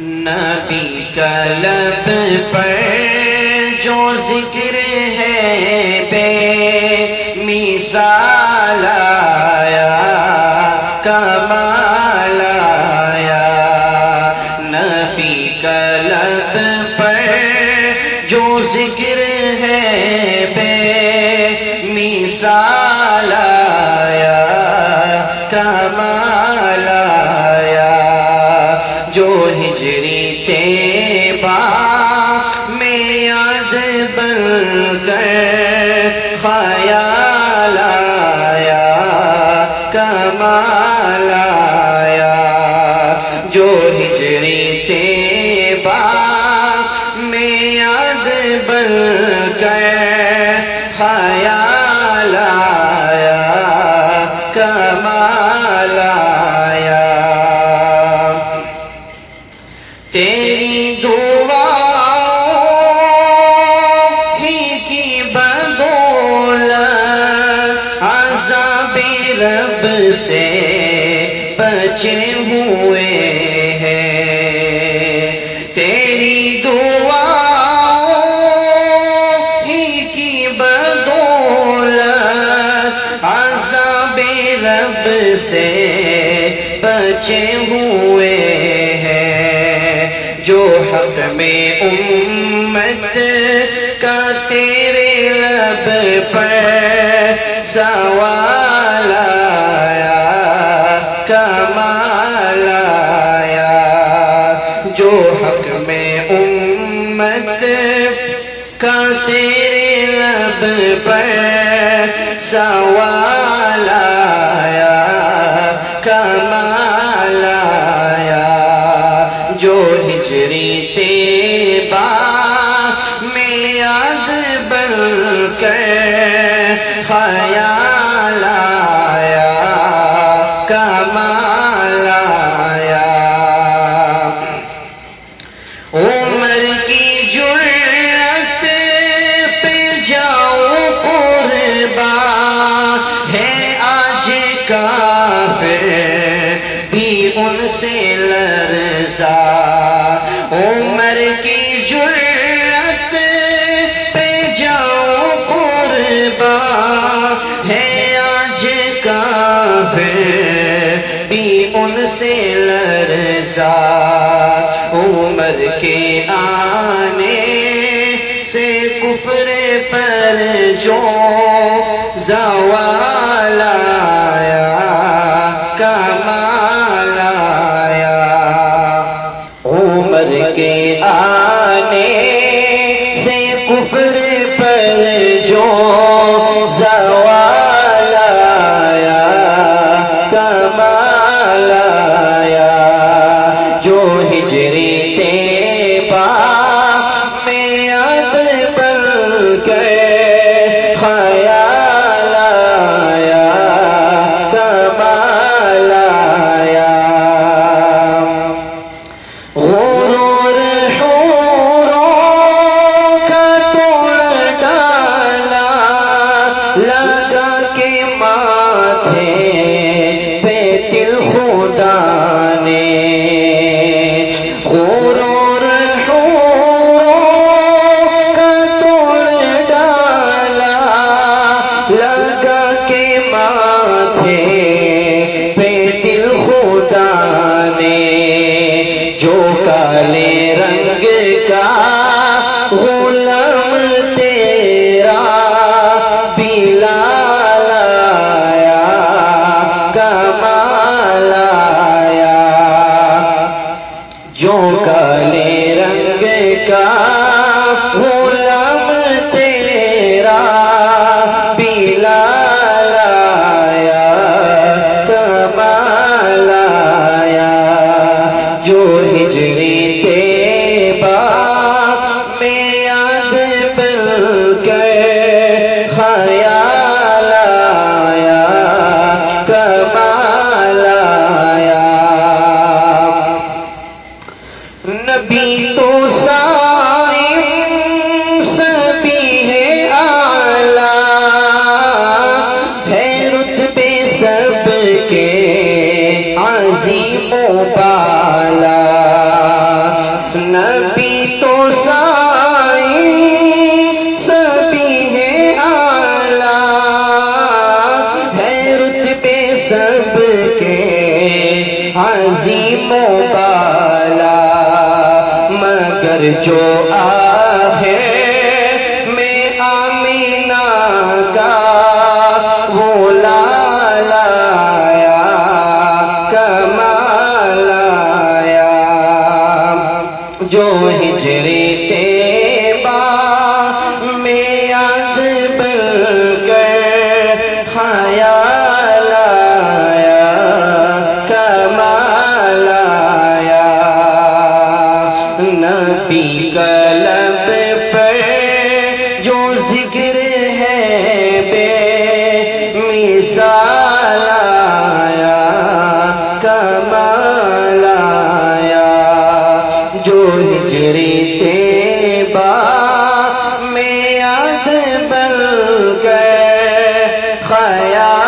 نبی کا لب پر جو ذکر ہے بے مثال آیا، کمال آیا۔ نبی کا لب پر جو ذکر ہے بے مثال آیا، کمال آیا۔ جو ہجری طیبہ میں یاد بن کر خیال آیا، کمال آیا۔ جو ہجری طیبہ میں یاد بن کر خیال آیا، کمال آیا۔ تیری دعاؤں ہی کی بدولت عذاب رب سے بچے ہوئے ہیں۔ تیری دعاؤں ہی کی بدولت عذاب رب سے بچے ہوئے ہیں۔ جو حق میں امت کا تیرے لب پر سوال آیا، کمال آیا۔ جو حق میں امت کا تیرے لب پر سوال آیا، کمال آیا۔ جو ہجری طیبہ میں یاد بن کر خیال آیا، کمال آیا۔ عمر کی جرأت پہ جاؤں قربان ہے آج کافر بھی ان سے لرزا۔ عمر کی جرأت پہ جاؤں قربان ہے آج کافر بھی ان سے لرزا۔ عمر کے آنے سے کفر پر جو زوال آیا، کمال آیا۔ عمر کے آنے سے کفر پر جو زوال آیا، کمال آیا۔ جو ہجری طیبہ میں یاد بن کر خیال آیا، کمال آیا۔ غرور حوروں کا توڑ ڈالا، لگا کے ماتھے پہ دل خدا نے۔ غرور حوروں کا توڑ ڈالا، لگا کے ماتھے پہ دل خدا نے۔ جو کالے رنگ کا غلام تیرا بلال آیا، کمال آیا۔ جو کالے رنگ کا غلام تیرا بلال آیا، کمال آیا۔ جو ہجری طیبہ میں یاد بن کر خیال آیا، کمال آیا۔ نبی تو صائم سبھی ہے اعلیٰ، ہے رتبے سب کے عظیم و بالا۔ جو آخر میں آمینہ کا وہ لالا آیا کمال آیا، جو ہجرے طیبہ میں یاد بن کر خیال آیا کمال آیا، نبی کا لب پر جو ذکر ہے بے مثال آیا کمال آیا، جو ہجرے طیبہ میں یاد بن کر خیال